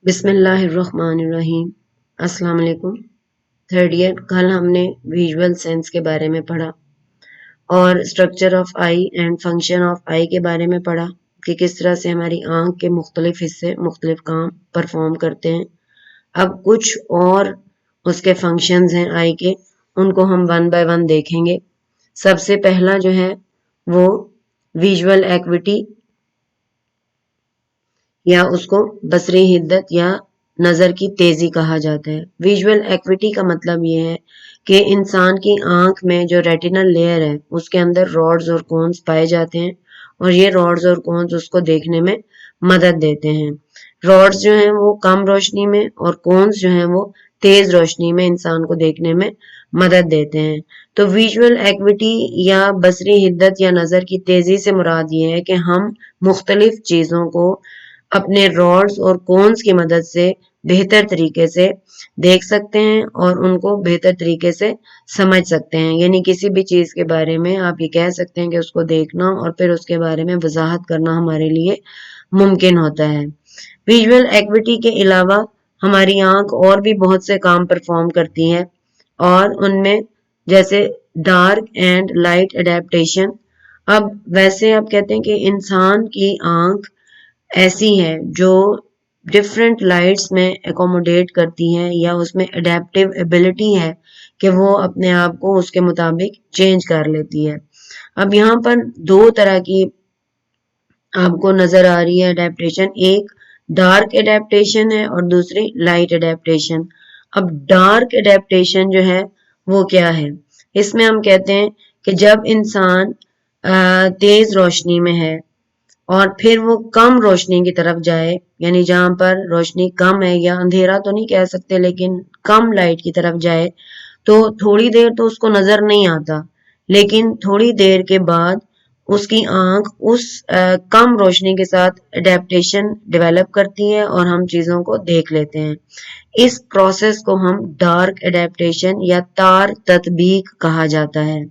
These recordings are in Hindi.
बिस्मिल्लाहिर्रहमानिर्रहीम। अस्सलाम वालेकुम। थर्ड ईयर, कल हमने विजुअल सेंस के बारे में पढ़ा और structure of eye and function of eye के बारे में पढ़ा कि किस तरह से हमारी आंख के मुख्तलिफ हिस्से मुख्तलिफ काम परफॉर्म करते हैं। अब कुछ और उसके फंक्शंस हैं आई के, उनको हम वन बाय वन देखेंगे। सबसे पहला जो है वो विजुअल एक्विटी या उसको बसरी हिद्दत या नजर की तेजी कहा जाता है। विजुअल एक्विटी का मतलब ये है कि इंसान की आंख में जो रेटिनल लेयर है उसके अंदर रॉड्स और कोन्स पाए जाते हैं और ये रॉड्स और कोन्स उसको देखने में मदद देते हैं। रॉड्स जो हैं वो कम रोशनी में और कोन्स जो हैं वो तेज रोशनी में इंसान को देखने में मदद देते हैं। तो विजुअल एक्विटी या बसरी हिद्दत या नजर की तेजी से मुराद ये है कि हम मुख्तलिफ चीजों को अपने रॉड्स और कोन्स की मदद से बेहतर तरीके से देख सकते हैं और उनको बेहतर तरीके से समझ सकते हैं। यानी किसी भी चीज के बारे में आप ये कह सकते हैं कि उसको देखना और फिर उसके बारे में वजाहत करना हमारे लिए मुमकिन होता है। विजुअल एक्विटी के अलावा हमारी आंख और भी बहुत से काम परफॉर्म करती है और उनमें जैसे डार्क एंड लाइट अडेप्टेशन। अब वैसे आप कहते हैं कि इंसान की आंख ऐसी है जो डिफरेंट लाइट्स में एकोमोडेट करती हैं या उसमें अडेप्टिव एबिलिटी है कि वो अपने आप को उसके मुताबिक चेंज कर लेती है। अब यहाँ पर दो तरह की आपको नजर आ रही है अडेप्टेशन, एक डार्क अडेप्टेशन है और दूसरी लाइट अडेप्टेशन। अब डार्क अडेप्टेशन जो है वो क्या है? इसमें हम कहते हैं कि जब इंसान तेज रोशनी में है और फिर वो कम रोशनी की तरफ जाए, यानी जहां पर रोशनी कम है या अंधेरा तो नहीं कह सकते लेकिन कम लाइट की तरफ जाए, तो थोड़ी देर तो उसको नजर नहीं आता, लेकिन थोड़ी देर के बाद उसकी आंख उस कम रोशनी के साथ अडेप्टेशन डेवलप करती है और हम चीजों को देख लेते हैं। इस प्रोसेस को हम डार्क अडेप्टेशन या तार तत्बीक कहा जाता है।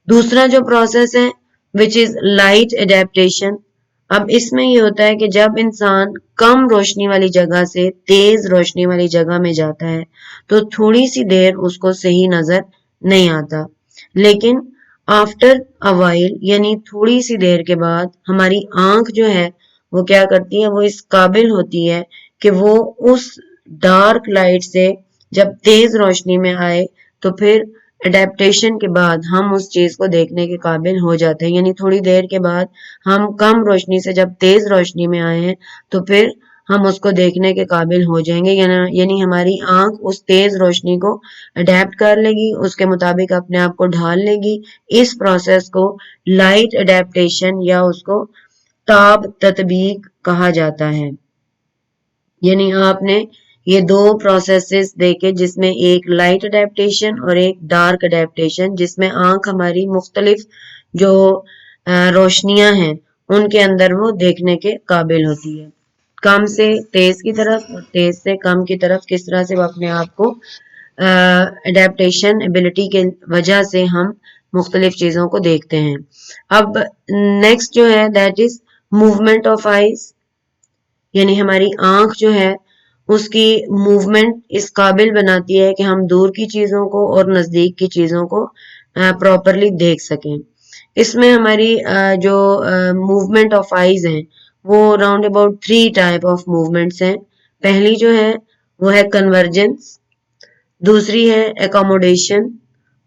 दूसरा जो प्रोसेस है विच इज लाइट अडेप्टेशन। अब इसमें ये होता है कि जब इंसान कम रोशनी वाली जगह से तेज रोशनी वाली जगह में जाता है तो थोड़ी सी देर उसको सही नजर नहीं आता, लेकिन आफ्टर अ वाइल यानी थोड़ी सी देर के बाद हमारी आंख जो है वो क्या करती है, वो इस काबिल होती है कि वो उस डार्क लाइट से जब तेज रोशनी में आए तो फिर अडेप्टेशन के बाद हम उस चीज को देखने के काबिल हो जाते हैं। यानी थोड़ी देर के बाद हम कम रोशनी से जब तेज रोशनी में आए हैं तो फिर हम उसको देखने के काबिल हो जाएंगे, यानी हमारी आंख उस तेज रोशनी को अडेप्ट कर लेगी, उसके मुताबिक अपने आप को ढाल लेगी। इस प्रोसेस को लाइट अडेप्टेशन या उसको ताब तत्बीक कहा जाता है। यानी आपने ये दो प्रोसेसेस देखे जिसमें एक लाइट अडेप्टेशन और एक डार्क अडेप्टेशन, जिसमें आंख हमारी मुख्तलिफ जो रोशनियां हैं उनके अंदर वो देखने के काबिल होती है। कम से तेज की तरफ और तेज से कम की तरफ किस तरह से वो अपने आप को अडेप्टेशन एबिलिटी के वजह से हम मुख्तलिफ चीजों को देखते हैं। अब नेक्स्ट जो है that is movement of eyes, यानी हमारी आंख जो है उसकी मूवमेंट इस काबिल बनाती है कि हम दूर की चीजों को और नजदीक की चीजों को प्रॉपरली देख सकें। इसमें हमारी जो मूवमेंट ऑफ आईज हैं वो round about 3 type of movements हैं। पहली जो है वो है कन्वर्जेंस, दूसरी है एकोमोडेशन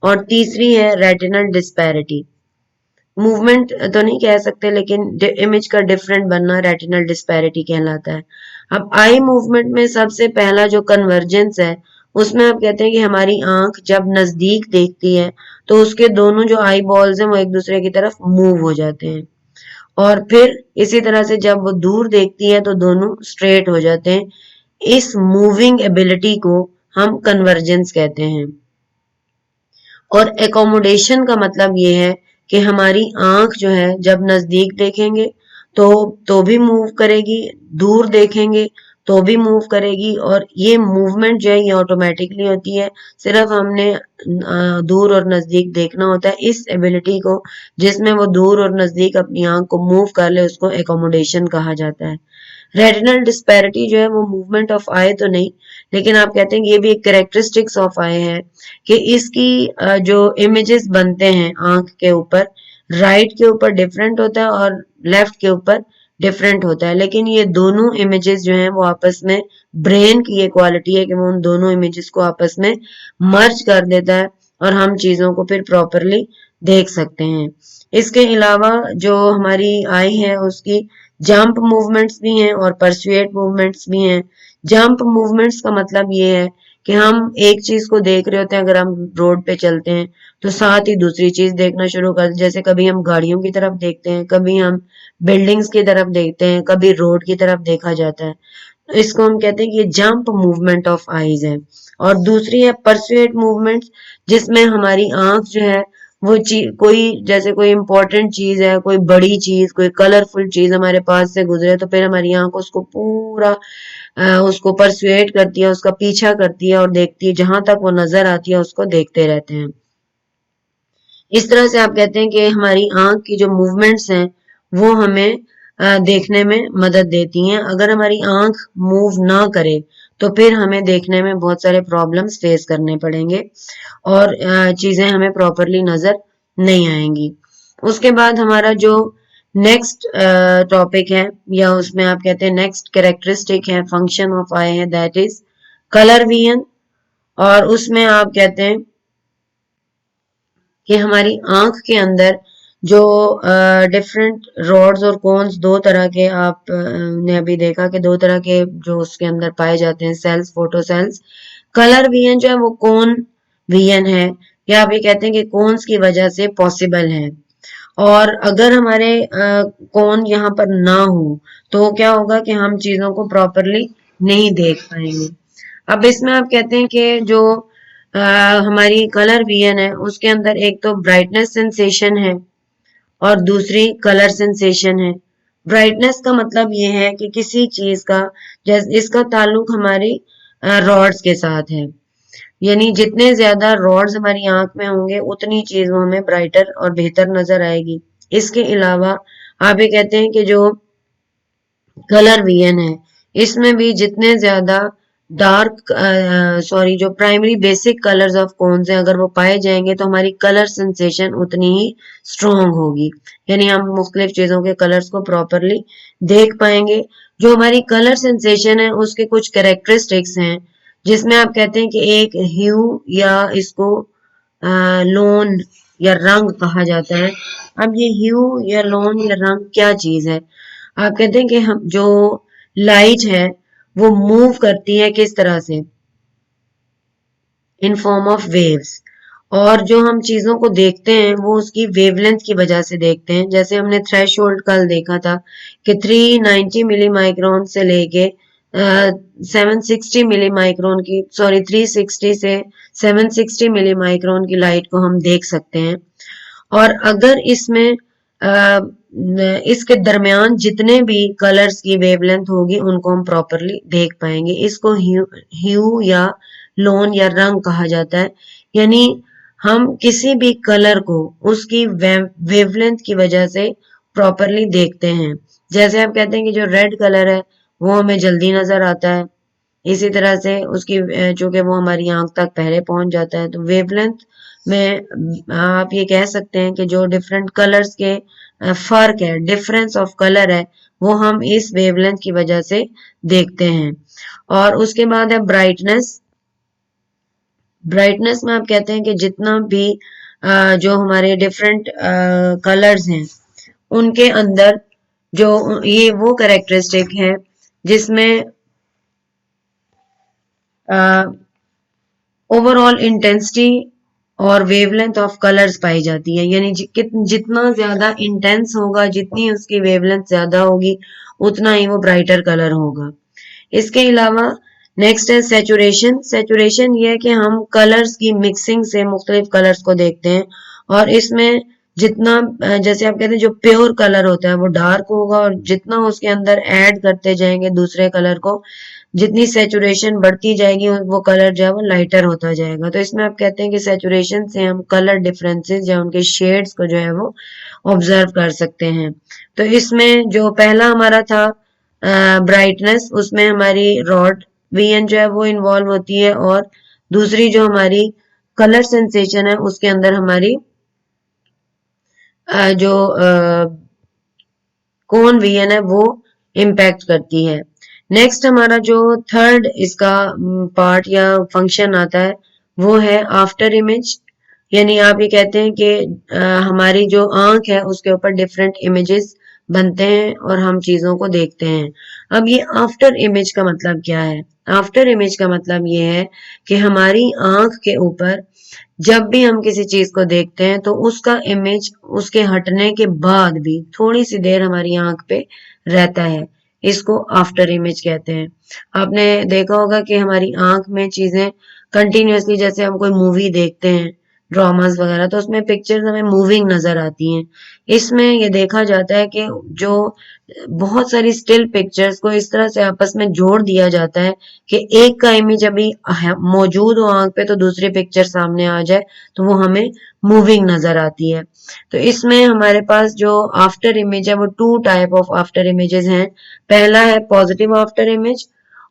और तीसरी है रेटिनल डिस्पैरिटी। मूवमेंट तो नहीं कह सकते लेकिन इमेज का डिफरेंट बनना रेटिनल डिस्पैरिटी कहलाता है। अब आई मूवमेंट में सबसे पहला जो कन्वर्जेंस है उसमें आप कहते हैं कि हमारी आंख जब नजदीक देखती है तो उसके दोनों जो आई बॉल्स हैं वो एक दूसरे की तरफ मूव हो जाते हैं और फिर इसी तरह से जब वो दूर देखती है तो दोनों स्ट्रेट हो जाते हैं। इस मूविंग एबिलिटी को हम कन्वर्जेंस कहते हैं। और एकोमोडेशन का मतलब ये है कि हमारी आंख जो है जब नजदीक देखेंगे तो भी मूव करेगी, दूर देखेंगे तो भी मूव करेगी, और ये मूवमेंट जो है ये ऑटोमेटिकली होती है। सिर्फ हमने दूर और नजदीक देखना होता है। इस एबिलिटी को जिसमें वो दूर और नजदीक अपनी आंख को मूव कर ले उसको एकोमोडेशन कहा जाता है। रेटिनल डिस्पैरिटी जो है वो मूवमेंट ऑफ आई तो नहीं, लेकिन आप कहते हैं कि ये भी एक कैरेक्टरिस्टिक्स ऑफ आई है कि इसकी जो इमेजेस बनते हैं आंख के ऊपर, राइट के ऊपर डिफरेंट होता है और लेफ्ट के ऊपर डिफरेंट होता है, लेकिन ये दोनों इमेजेस जो हैं वो आपस में, ब्रेन की ये क्वालिटी है कि वो उन दोनों इमेजेस को आपस में मर्ज कर देता है और हम चीजों को फिर प्रॉपरली देख सकते हैं। इसके अलावा जो हमारी आई है उसकी जंप मूवमेंट्स भी हैं और परसुएट मूवमेंट्स भी हैं। जंप मूवमेंट्स का मतलब ये है कि हम एक चीज को देख रहे होते हैं, अगर हम रोड पे चलते हैं तो साथ ही दूसरी चीज देखना शुरू कर, जैसे कभी हम गाड़ियों की तरफ देखते हैं, कभी हम बिल्डिंग्स की तरफ देखते हैं, कभी रोड की तरफ देखा जाता है, तो इसको हम कहते हैं कि ये जंप मूवमेंट ऑफ आईज है। और दूसरी है परसुएट मूवमेंट, जिसमें हमारी आंख जो है वो चीज, कोई जैसे कोई इंपॉर्टेंट चीज है, कोई बड़ी चीज, कोई कलरफुल चीज हमारे पास से गुजरे तो फिर हमारी आंख उसको पूरा उसको परसुएट करती है, उसका पीछा करती है और देखती है, जहां तक वो नजर आती है उसको देखते रहते हैं। इस तरह से आप कहते हैं कि हमारी आंख की जो मूवमेंट्स हैं वो हमें देखने में मदद देती हैं। अगर हमारी आंख मूव ना करे तो फिर हमें देखने में बहुत सारे प्रॉब्लम्स फेस करने पड़ेंगे और चीजें हमें प्रॉपरली नजर नहीं आएंगी। उसके बाद हमारा जो नेक्स्ट टॉपिक है, या उसमें आप कहते हैं नेक्स्ट कैरेक्टरिस्टिक है, फंक्शन ऑफ आई है, दैट इज कलर विजन। और उसमें आप कहते हैं कि हमारी आंख के अंदर जो डिफरेंट रॉड्स और कोन्स, दो तरह के आप ने अभी देखा कि दो तरह के जो उसके अंदर पाए जाते हैं cells, photo cells. Colour vision जो है वो कोन विजन है, या आप ये कहते हैं कि कोन्स की वजह से पॉसिबल है। और अगर हमारे कोन यहाँ पर ना हो तो क्या होगा कि हम चीजों को प्रॉपरली नहीं देख पाएंगे। अब इसमें आप कहते हैं कि जो हमारी कलर विजन है उसके अंदर एक तो ब्राइटनेस सेंसेशन है और दूसरी कलर सेंसेशन है। ब्राइटनेस का मतलब ये है कि किसी चीज का, जैसे इसका ताल्लुक हमारी रॉड्स के साथ है, यानी जितने ज्यादा रॉड्स हमारी आंख में होंगे उतनी चीज वो हमें ब्राइटर और बेहतर नजर आएगी। इसके अलावा आप ये कहते हैं कि जो कलर विजन है इसमें भी जितने ज्यादा डार्क, सॉरी, जो प्राइमरी बेसिक कलर्स ऑफ कौन से अगर वो पाए जाएंगे तो हमारी कलर सेंसेशन उतनी ही स्ट्रोंग होगी, यानी हम मुख्तलिफ चीजों के कलर्स को प्रॉपरली देख पाएंगे। जो हमारी कलर सेंसेशन है उसके कुछ कैरेक्टरिस्टिक्स हैं, जिसमें आप कहते हैं कि एक ह्यू, या इसको लोन या रंग कहा जाता है। अब ये ह्यू या लोन या रंग क्या चीज है? आप कहते हैं कि हम जो लाइट है वो मूव करती है किस तरह से, इन फॉर्म ऑफ वेव्स, और जो हम चीजों को देखते हैं वो उसकी वेवलेंथ की वजह से देखते हैं। जैसे हमने थ्रेशोल्ड कल देखा था कि 390 मिली माइक्रोन से लेके 760 मिली माइक्रोन की, सॉरी, 360 से 760 मिली माइक्रोन की लाइट को हम देख सकते हैं। और अगर इसमें इसके दरमियान जितने भी कलर्स की वेवलेंथ होगी उनको हम प्रॉपरली देख पाएंगे। इसको ह्यू या लोन या रंग कहा जाता है, यानी हम किसी भी कलर को उसकी वेवलेंथ की वजह से प्रॉपरली देखते हैं। जैसे आप कहते हैं कि जो रेड कलर है वो हमें जल्दी नजर आता है, इसी तरह से उसकी चूंकि वो हमारी आंख तक पहले पहुंच जाता है, तो वेवलेंथ में आप ये कह सकते हैं कि जो डिफरेंट कलर्स के फर्क है, डिफरेंस ऑफ कलर है, वो हम इस वेवलेंथ की वजह से देखते हैं। और उसके बाद है ब्राइटनेस। ब्राइटनेस में आप कहते हैं कि जितना भी जो हमारे डिफरेंट कलर्स हैं उनके अंदर जो ये वो कैरेक्टरिस्टिक है जिसमें ओवरऑल इंटेंसिटी और वेवलेंथ ऑफ कलर्स पाई जाती है, यानी जितना ज्यादा इंटेंस होगा, जितनी उसकी वेवलेंथ ज्यादा होगी, उतना ही वो ब्राइटर कलर होगा। इसके अलावा नेक्स्ट है सेचुरेशन। सेचुरेशन ये है कि हम कलर्स की मिक्सिंग से मुख्तलिफ कलर्स को देखते हैं, और इसमें जितना जैसे आप कहते हैं जो प्योर कलर होता है वो डार्क होगा, और जितना उसके अंदर ऐड करते जाएंगे दूसरे कलर को, जितनी सेचुरेशन बढ़ती जाएगी वो कलर जो है वो लाइटर होता जाएगा। तो इसमें आप कहते हैं कि सेचुरेशन से हम कलर डिफरेंसेस या उनके शेड्स को जो है वो ऑब्जर्व कर सकते हैं। तो इसमें जो पहला हमारा था ब्राइटनेस, उसमें हमारी रॉड वीएन जो है वो इन्वॉल्व होती है, और दूसरी जो हमारी कलर सेंसेशन है उसके अंदर हमारी जो कौन वीएन है वो इम्पैक्ट करती है। नेक्स्ट हमारा जो थर्ड इसका पार्ट या फंक्शन आता है वो है आफ्टर इमेज। यानी आप ये कहते हैं कि हमारी जो आंख है उसके ऊपर डिफरेंट इमेजेस बनते हैं और हम चीजों को देखते हैं। अब ये आफ्टर इमेज का मतलब क्या है? आफ्टर इमेज का मतलब ये है कि हमारी आंख के ऊपर जब भी हम किसी चीज को देखते हैं तो उसका इमेज उसके हटने के बाद भी थोड़ी सी देर हमारी आंख पे रहता है। इसको आफ्टर इमेज कहते हैं। आपने देखा होगा कि हमारी आंख में चीजें कंटिन्यूअसली, जैसे हम कोई मूवी देखते हैं, ड्रामास वगैरह, तो उसमें पिक्चर्स हमें मूविंग नजर आती हैं। इसमें ये देखा जाता है कि जो बहुत सारी स्टिल पिक्चर्स को इस तरह से आपस में जोड़ दिया जाता है कि एक का इमेज अभी मौजूद हो आंख पे तो दूसरी पिक्चर सामने आ जाए तो वो हमें मूविंग नजर आती है। तो इसमें हमारे पास जो आफ्टर इमेज है वो two type of after images हैं। पहला है पॉजिटिव आफ्टर इमेज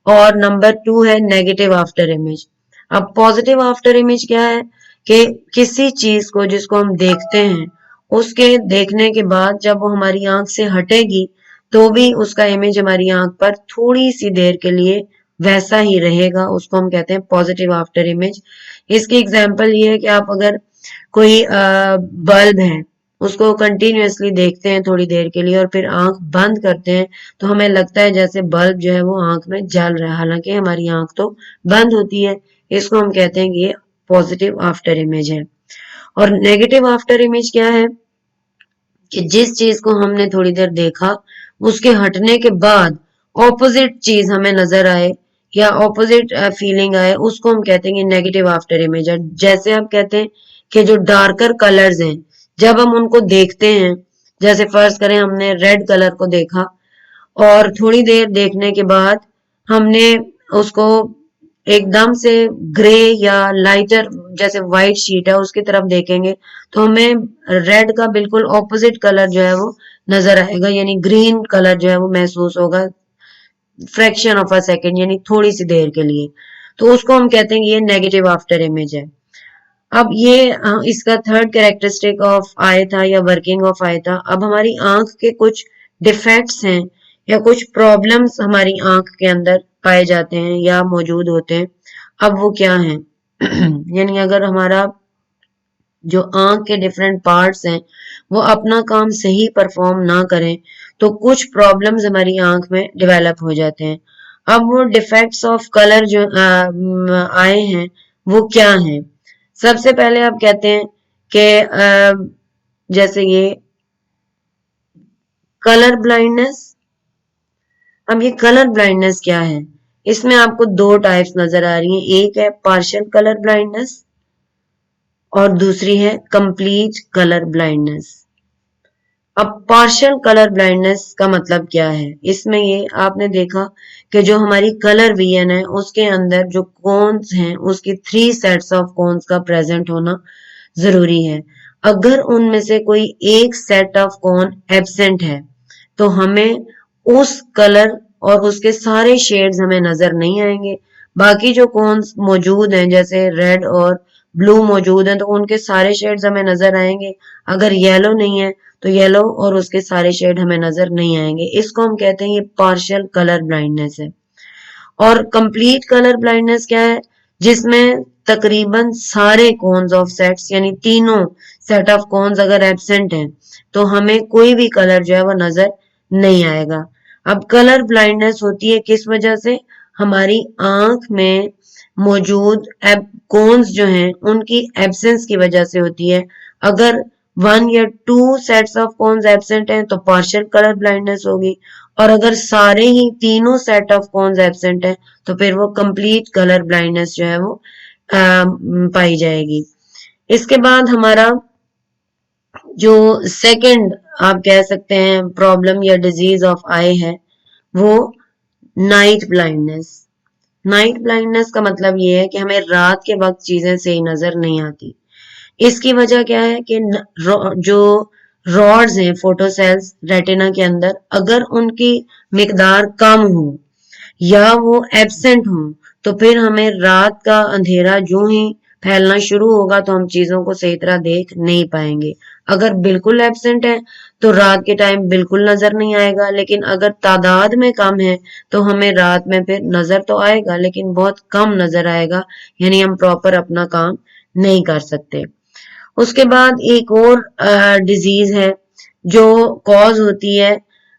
और नंबर टू है नेगेटिव आफ्टर इमेज। अब पॉजिटिव आफ्टर इमेज क्या है कि किसी चीज को जिसको हम देखते हैं उसके देखने के बाद जब वो हमारी आंख से हटेगी तो भी उसका इमेज हमारी आंख पर थोड़ी सी देर के लिए वैसा ही रहेगा। उसको हम कहते हैं पॉजिटिव आफ्टर इमेज। इसकी एग्जांपल ये है कि आप अगर कोई बल्ब है उसको कंटिन्यूअसली देखते हैं थोड़ी देर के लिए और फिर आंख बंद करते हैं तो हमें लगता है जैसे बल्ब जो है वो आंख में जल रहा है, हालांकि हमारी आंख तो बंद होती है। इसको हम कहते हैं कि ये पॉजिटिव आफ्टर इमेज है। और नेगेटिव आफ्टर इमेज क्या है कि जिस चीज को हमने थोड़ी देर देखा उसके हटने के बाद ऑपोजिट चीज हमें नजर आए या ऑपोजिट फीलिंग आए, उसको हम कहते हैं नेगेटिव आफ्टर इमेज। जैसे आप कहते हैं कि जो डार्कर कलर्स हैं जब हम उनको देखते हैं, जैसे फर्ज करें हमने रेड कलर को देखा और थोड़ी देर देखने के बाद हमने उसको एकदम से ग्रे या लाइटर जैसे व्हाइट शीट है उसकी तरफ देखेंगे तो हमें रेड का बिल्कुल ऑपोजिट कलर जो है वो नजर आएगा, यानी ग्रीन कलर जो है वो महसूस होगा फ्रैक्शन ऑफ अ सेकेंड, यानी थोड़ी सी देर के लिए। तो उसको हम कहते हैं ये नेगेटिव आफ्टर इमेज है। अब ये इसका थर्ड कैरेक्टरिस्टिक ऑफ आई था या वर्किंग ऑफ आई था। अब हमारी आंख के कुछ डिफेक्ट्स हैं या कुछ प्रॉब्लम्स हमारी आंख के अंदर पाए जाते हैं या मौजूद होते हैं। अब वो क्या है? यानी अगर हमारा जो आंख के डिफरेंट पार्ट्स हैं वो अपना काम सही परफॉर्म ना करें तो कुछ प्रॉब्लम्स हमारी आंख में डेवलप हो जाते हैं। अब वो डिफेक्ट्स ऑफ कलर जो आए हैं वो क्या हैं? सबसे पहले आप कहते हैं कि जैसे ये कलर ब्लाइंडनेस। अब ये कलर ब्लाइंडनेस क्या है? इसमें आपको दो टाइप्स नजर आ रही हैं, एक है पार्शियल कलर ब्लाइंडनेस और दूसरी है कंप्लीट कलर ब्लाइंडनेस। अब पार्शियल कलर ब्लाइंडनेस का मतलब क्या है? इसमें ये आपने देखा कि जो हमारी कलर विजन है उसके अंदर जो कोन्स हैं उसकी 3 सेट्स ऑफ कोन्स का प्रेजेंट होना जरूरी है। अगर उनमें से कोई एक सेट ऑफ कोन एब्सेंट है तो हमें उस कलर और उसके सारे शेड्स हमें नजर नहीं आएंगे। बाकी जो कोन्स मौजूद हैं जैसे रेड और ब्लू मौजूद हैं तो उनके सारे शेड्स हमें नजर आएंगे। अगर येलो नहीं है तो येलो और उसके सारे शेड हमें नजर नहीं आएंगे। इसको हम कहते हैं ये पार्शियल कलर ब्लाइंडनेस है। और कंप्लीट कलर ब्लाइंडनेस क्या है? जिसमें तकरीबन सारे कोन्स ऑफ सेट्स यानी तीनों सेट ऑफ कोन्स अगर एब्सेंट हैं तो हमें कोई भी कलर जो है वो नजर नहीं आएगा। अब कलर ब्लाइंडनेस होती है किस वजह से? हमारी आंख में मौजूद कोन्स जो हैं उनकी एब्सेंस की वजह से होती है। अगर 1 या 2 सेट्स ऑफ कोन्स एब्सेंट हैं तो पार्शियल कलर ब्लाइंडनेस होगी, और अगर सारे ही तीनों सेट ऑफ कोन्स एब्सेंट है तो फिर वो कंप्लीट कलर ब्लाइंडनेस जो है वो पाई जाएगी। इसके बाद हमारा जो सेकंड आप कह सकते हैं प्रॉब्लम या डिजीज ऑफ आई है वो नाइट ब्लाइंडनेस। नाइट ब्लाइंडनेस का मतलब ये है कि हमें रात के वक्त चीजें सही नजर नहीं आती। इसकी वजह क्या है कि जो रॉड्स हैं फोटो सेल्स रेटिना के अंदर, अगर उनकी मिकदार कम हो या वो एब्सेंट हो तो फिर हमें रात का अंधेरा जो ही फैलना शुरू होगा तो हम चीजों को सही तरह देख नहीं पाएंगे। अगर बिल्कुल एब्सेंट है तो रात के टाइम बिल्कुल नजर नहीं आएगा, लेकिन अगर तादाद में कम है तो हमें रात में फिर नजर तो आएगा लेकिन बहुत कम नजर आएगा, यानी हम प्रॉपर अपना काम नहीं कर सकते। उसके बाद एक और डिजीज है जो कॉज होती है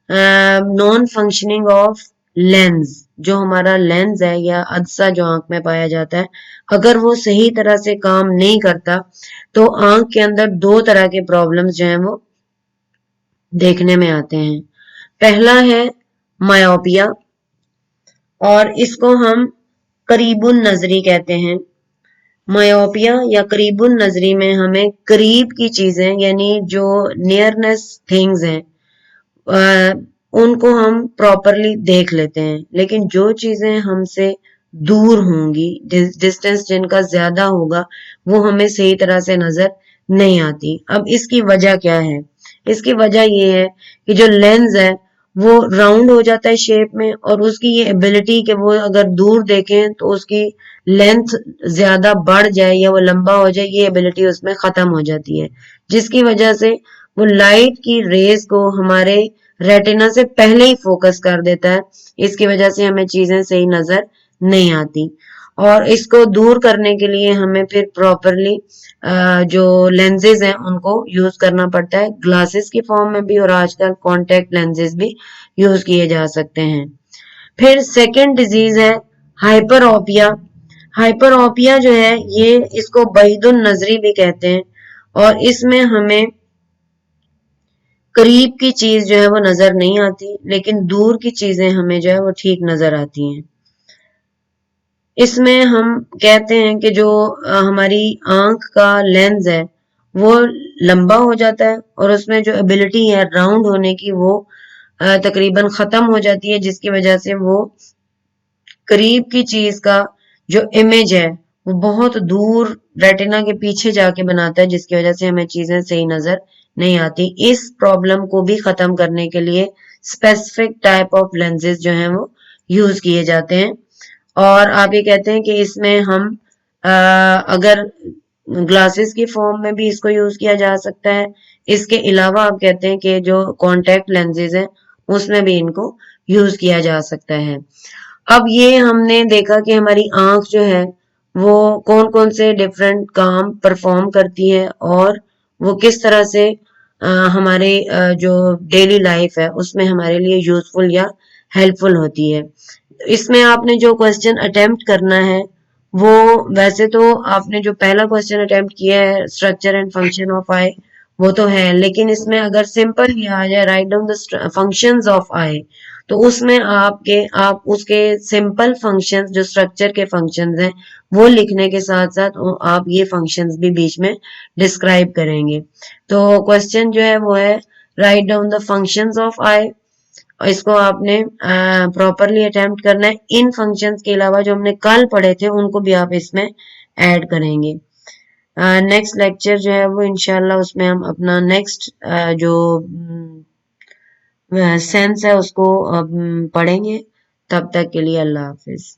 नॉन फंक्शनिंग ऑफ लेंस। जो हमारा लेंस है या अदसा जो आंख में पाया जाता है, अगर वो सही तरह से काम नहीं करता तो आंख के अंदर दो तरह के प्रॉब्लम्स जो हैं वो देखने में आते हैं। पहला है मायोपिया, और इसको हम करीबुन नजरी कहते हैं। मायोपिया या करीबुन नजरी में हमें करीब की चीजें यानी जो नियरनेस थिंग्स हैं उनको हम प्रॉपरली देख लेते हैं, लेकिन जो चीजें हमसे दूर होंगी, डिस्टेंस जिनका ज्यादा होगा, वो हमें सही तरह से नजर नहीं आती। अब इसकी वजह क्या है? इसकी वजह ये है कि जो लेंस है वो राउंड हो जाता है शेप में, और उसकी ये एबिलिटी कि वो अगर दूर देखें तो उसकी लेंथ ज्यादा बढ़ जाए या वो लंबा हो जाए, ये एबिलिटी उसमें खत्म हो जाती है, जिसकी वजह से वो लाइट की रेज को हमारे रेटिना से पहले ही फोकस कर देता है। इसकी वजह से हमें चीजें सही नजर नहीं आती, और इसको दूर करने के लिए हमें फिर प्रॉपरली जो लेंसेज हैं उनको यूज करना पड़ता है, ग्लासेस की फॉर्म में भी, और आजकल कॉन्टेक्ट लेंसेज भी यूज किए जा सकते हैं। फिर सेकेंड डिजीज है हाइपरओपिया। हाइपरओपिया जो है ये इसको बहीदुन नजरी भी कहते हैं, और इसमें हमें करीब की चीज जो है वो नजर नहीं आती, लेकिन दूर की चीजें हमें जो है वो ठीक नजर आती हैं। इसमें हम कहते हैं कि जो हमारी आंख का लेंस है वो लंबा हो जाता है, और उसमें जो एबिलिटी है राउंड होने की वो तकरीबन खत्म हो जाती है, जिसकी वजह से वो करीब की चीज का जो इमेज है वो बहुत दूर रेटिना के पीछे जाके बनाता है, जिसकी वजह से हमें चीजें सही नजर नहीं आती। इस प्रॉब्लम को भी खत्म करने के लिए स्पेसिफिक टाइप ऑफ लेंसेज जो हैं वो यूज किए जाते हैं, और आप ये कहते हैं कि इसमें हम अगर ग्लासेस की फॉर्म में भी इसको यूज किया जा सकता है। इसके अलावा आप कहते हैं कि जो कॉन्टैक्ट लेंसेज हैं उसमें भी इनको यूज किया जा सकता है। अब ये हमने देखा कि हमारी आंख जो है वो कौन कौन से डिफरेंट काम परफॉर्म करती है, और वो किस तरह से हमारे जो डेली लाइफ है उसमें हमारे लिए यूजफुल या हेल्पफुल होती है। इसमें आपने जो क्वेश्चन अटेम्प्ट करना है वो, वैसे तो आपने जो पहला क्वेश्चन अटेम्प्ट किया है स्ट्रक्चर एंड फंक्शन ऑफ आई, वो तो है, लेकिन इसमें अगर सिंपल ही आ जाए write down the functions of eye, तो उसमें आप उसके सिंपल फंक्शंस जो स्ट्रक्चर के फंक्शंस हैं वो लिखने के साथ साथ आप ये फंक्शंस भी बीच में डिस्क्राइब करेंगे। तो क्वेश्चन जो है वो है write down the functions of eye, इसको आपने प्रॉपरली अटेम्प्ट करना है। इन फंक्शंस के अलावा जो हमने कल पढ़े थे उनको भी आप इसमें ऐड करेंगे। नेक्स्ट लेक्चर जो है वो इंशाल्लाह उसमें हम अपना नेक्स्ट जो सेंस है उसको पढ़ेंगे। तब तक के लिए अल्लाह हाफिज।